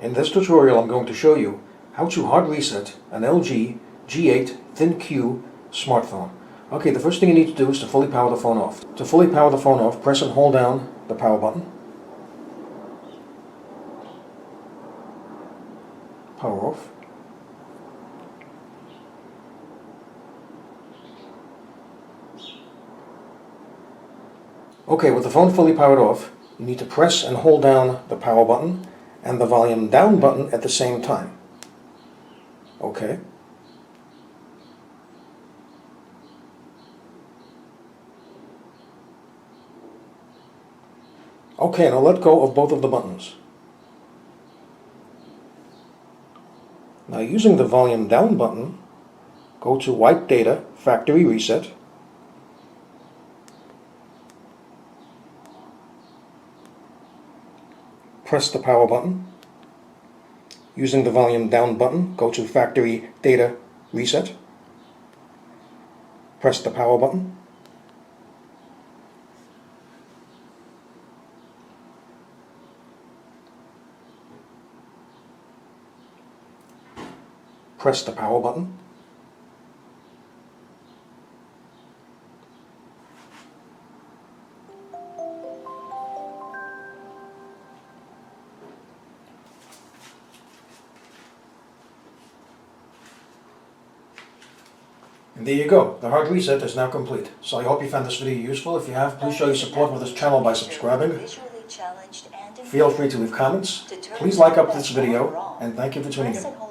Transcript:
In this tutorial I'm going to show you how to hard reset an LG G8 ThinQ smartphone. Okay, the first thing you need to do is to fully power the phone off. To fully power the phone off, press and hold down the power button. Power off. Okay, with the phone fully powered off, you need to press and hold down the power button and the volume down button at the same time. Okay. Okay, now let go of both of the buttons. Now using the volume down button, go to Wipe Data, Factory Reset. Press the power button. Using the volume down button, go to Factory Data Reset. Press the power button. Press the power button. And there you go. The hard reset is now complete. So I hope you found this video useful. If you have, please show your support for this channel by subscribing. Feel free to leave comments. Please like up this video, and thank you for tuning in.